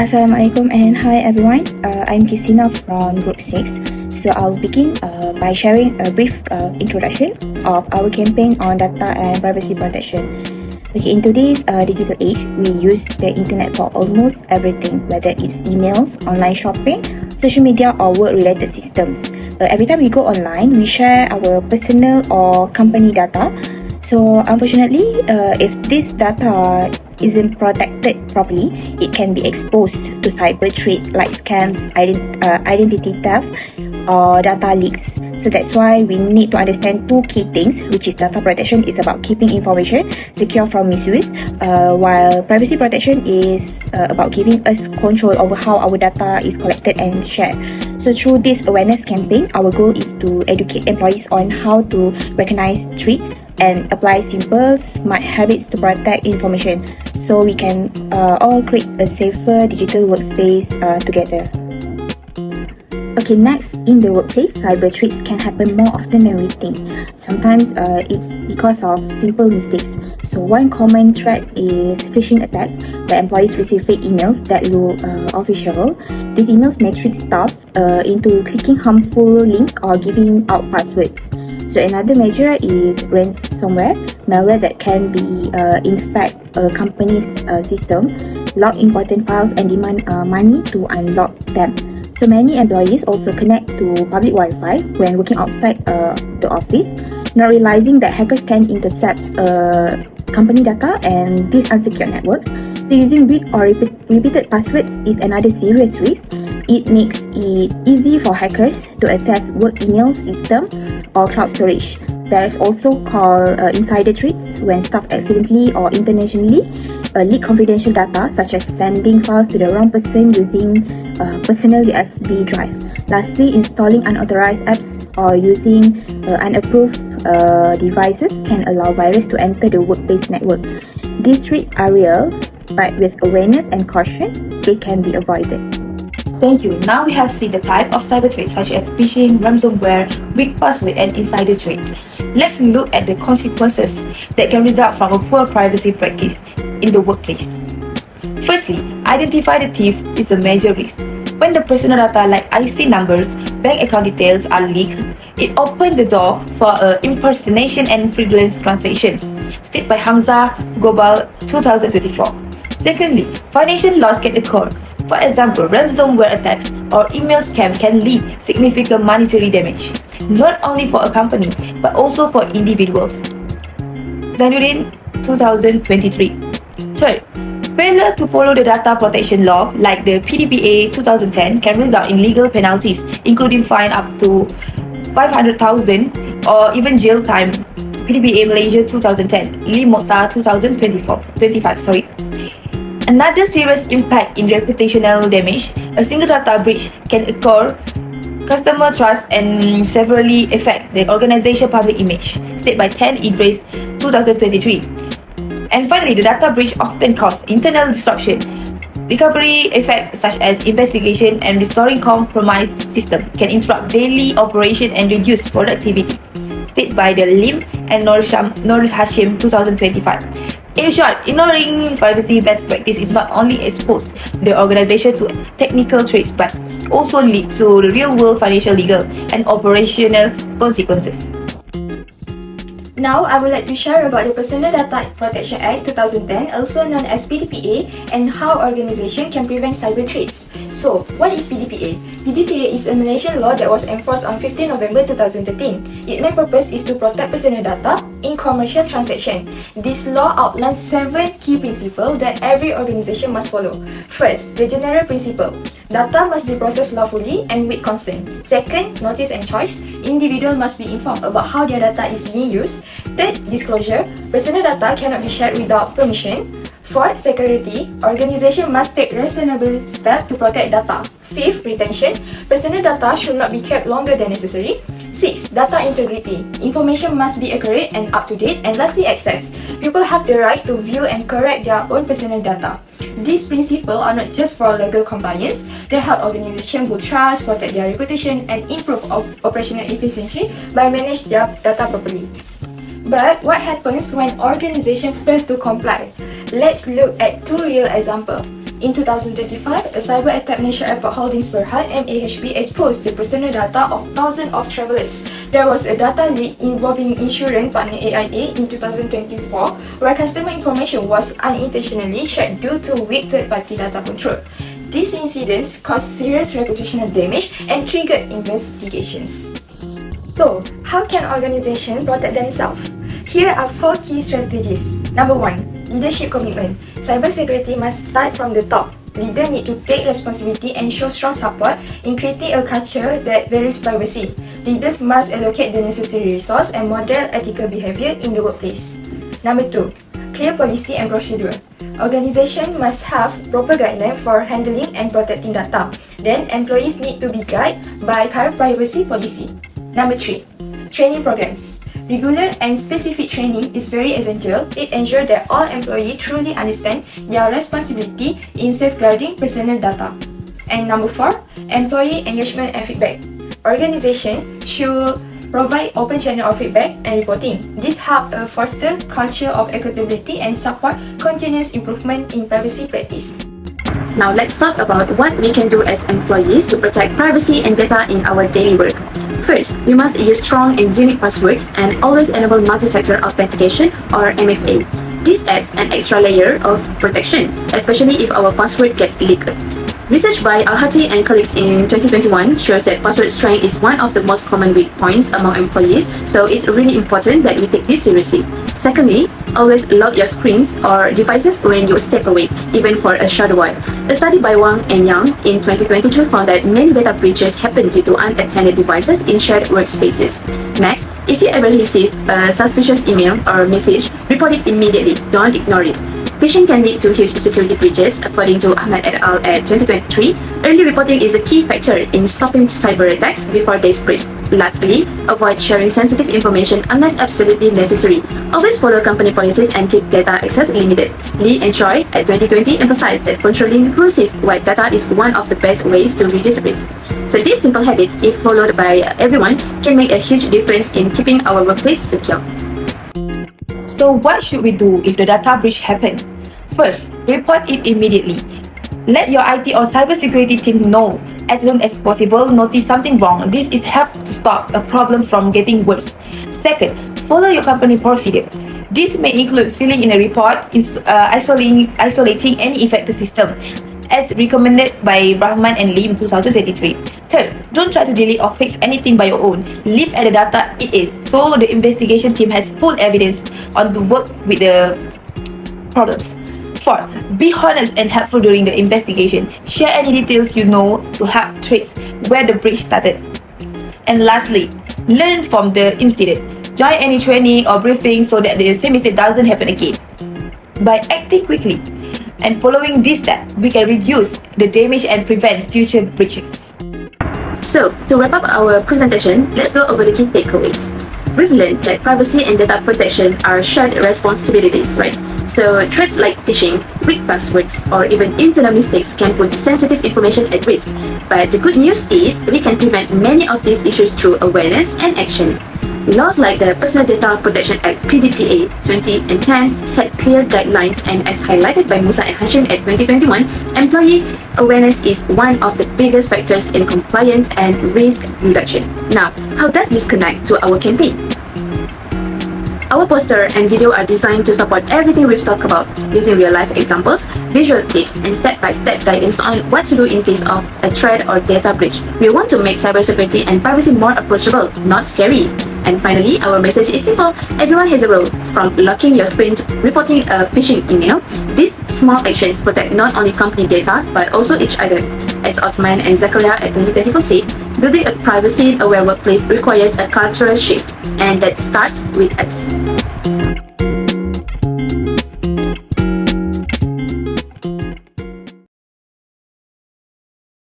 Assalamualaikum and hi everyone. I'm QISTINA from Group 6. So I'll begin by sharing a brief introduction of our campaign on data and privacy protection. Okay, in today's digital age, we use the internet for almost everything, whether it's emails, online shopping, social media or work-related systems. Every time we go online, we share our personal or company data. So unfortunately, if this data isn't protected properly, it can be exposed to cyber threats like scams, identity theft, or data leaks. So that's why we need to understand two key things, which is data protection is about keeping information secure from misuse, while privacy protection is about giving us control over how our data is collected and shared. So through this awareness campaign, our goal is to educate employees on how to recognize threats and apply simple, smart habits to protect information, so we can all create a safer digital workspace together. Okay, next, in the workplace, cyber threats can happen more often than we think. Sometimes it's because of simple mistakes. So one common threat is phishing attacks, where employees receive fake emails that look official. These emails may trick staff into clicking harmful links or giving out passwords. So another measure is ransomware, malware that can be infect a company's system, lock important files and demand money to unlock them. So many employees also connect to public Wi-Fi when working outside the office, not realizing that hackers can intercept company data and these unsecured networks. So using weak or repeated passwords is another serious risk. It makes it easy for hackers to access work email system or cloud storage. There is also called insider threats, when staff accidentally or intentionally leak confidential data, such as sending files to the wrong person using personal USB drive. Lastly, installing unauthorized apps or using unapproved devices can allow virus to enter the workplace network. These threats are real, but with awareness and caution, they can be avoided. Thank you. Now we have seen the type of cyber threats such as phishing, ransomware, weak password and insider threats. Let's look at the consequences that can result from a poor privacy practice in the workplace. Firstly, identify the thief is a major risk. When the personal data like IC numbers, bank account details are leaked, it opens the door for impersonation and fraudulent transactions, stated by Hamza Gobal 2024. Secondly, financial loss can occur. For example, ransomware attacks or email scam can lead significant monetary damage, not only for a company but also for individuals. ZAINAL 2023. Third, failure to follow the data protection law like the PDPA 2010 can result in legal penalties, including fine up to 500,000 or even jail time. PDPA Malaysia 2010, Lee Mokhtar 2025. Another serious impact in reputational damage, a single data breach can occur, customer trust and severely affect the organization's public image, stated by 10 Idris 2023. And finally, the data breach often causes internal disruption. Recovery effects such as investigation and restoring compromised system can interrupt daily operation and reduce productivity, stated by the Lim and Nur Hashim 2025. In short, ignoring privacy best practice is not only expose the organization to technical threats but also lead to real-world financial, legal, and operational consequences. Now, I would like to share about the Personal Data Protection Act 2010, also known as PDPA, and how organizations can prevent cyber threats. So, what is PDPA? PDPA is a Malaysian law that was enforced on 15 November 2013. Its main purpose is to protect personal data in commercial transactions. This law outlines 7 key principles that every organization must follow. First, the general principle. Data must be processed lawfully and with consent. Second, notice and choice. Individuals must be informed about how their data is being used. Third, disclosure. Personal data cannot be shared without permission. Fourth, security. Organization must take reasonable steps to protect data. Fifth, retention. Personal data should not be kept longer than necessary. Sixth, data integrity. Information must be accurate and up-to-date. And lastly, access. People have the right to view and correct their own personal data. These principles are not just for legal compliance. They help organizations build trust, protect their reputation, and improve operational efficiency by managing their data properly. But what happens when organizations fail to comply? Let's look at 2 real examples. In 2025, a cyber attack Malaysia Airport Holdings Berhad MAHB exposed the personal data of thousands of travelers. There was a data leak involving insurance partner AIDA in 2024, where customer information was unintentionally shared due to weak third-party data control. These incidents caused serious reputational damage and triggered investigations. So, how can organizations protect themselves? Here are 4 key strategies. Number 1. Leadership commitment. Cybersecurity must start from the top. Leaders need to take responsibility and show strong support in creating a culture that values privacy. Leaders must allocate the necessary resource and model ethical behavior in the workplace. Number 2. Clear policy and procedure. Organizations must have proper guidelines for handling and protecting data. Then, employees need to be guided by current privacy policy. Number 3. Training programs. Regular and specific training is very essential. It ensures that all employees truly understand their responsibility in safeguarding personal data. And number 4, employee engagement and feedback. Organizations should provide open channel of feedback and reporting. This helps foster culture of accountability and support continuous improvement in privacy practice. Now let's talk about what we can do as employees to protect privacy and data in our daily work. First, we must use strong and unique passwords and always enable multi-factor authentication or MFA. This adds an extra layer of protection, especially if our password gets leaked. Research by Al-Hati and colleagues in 2021 shows that password strength is one of the most common weak points among employees, so it's really important that we take this seriously. Secondly, always lock your screens or devices when you step away, even for a short while. A study by Wang and Yang in 2022 found that many data breaches happen due to unattended devices in shared workspaces. Next, if you ever receive a suspicious email or message, report it immediately, don't ignore it. Phishing can lead to huge security breaches, according to Ahmad et al. At 2023. Early reporting is a key factor in stopping cyber attacks before they spread. Lastly, avoid sharing sensitive information unless absolutely necessary. Always follow company policies and keep data access limited. Lee and Choi at 2020 emphasized that controlling who sees what data is one of the best ways to reduce risk. So these simple habits, if followed by everyone, can make a huge difference in keeping our workplace secure. So what should we do if the data breach happens? First, report it immediately. Let your IT or cybersecurity team know as soon as possible. Notice something wrong. This is help to stop a problem from getting worse. Second, follow your company procedure. This may include filling in a report, isolating any affected system, as recommended by Rahman and Lee in 2023. Third, don't try to delete or fix anything by your own. Leave at the data it is, so the investigation team has full evidence on the work with the problems. Fourth, be honest and helpful during the investigation. Share any details you know to help trace where the breach started. And lastly, learn from the incident. Join any training or briefing so that the same mistake doesn't happen again. By acting quickly and following this step, we can reduce the damage and prevent future breaches. So, to wrap up our presentation, let's go over the key takeaways. We've learned that privacy and data protection are shared responsibilities, right? So, threats like phishing, weak passwords, or even internal mistakes can put sensitive information at risk. But the good news is we can prevent many of these issues through awareness and action. Laws like the Personal Data Protection Act (PDPA) 2010 set clear guidelines, and as highlighted by Musa and Hashim at 2021, employee awareness is one of the biggest factors in compliance and risk reduction. Now, how does this connect to our campaign? Our poster and video are designed to support everything we've talked about, using real-life examples, visual tips, and step-by-step guidance on what to do in case of a threat or data breach. We want to make cybersecurity and privacy more approachable, not scary. And finally, our message is simple. Everyone has a role, from locking your screen to reporting a phishing email. These small actions protect not only company data, but also each other. As Othman and Zakaria at 2024 said, building a privacy-aware workplace requires a cultural shift, and that starts with us.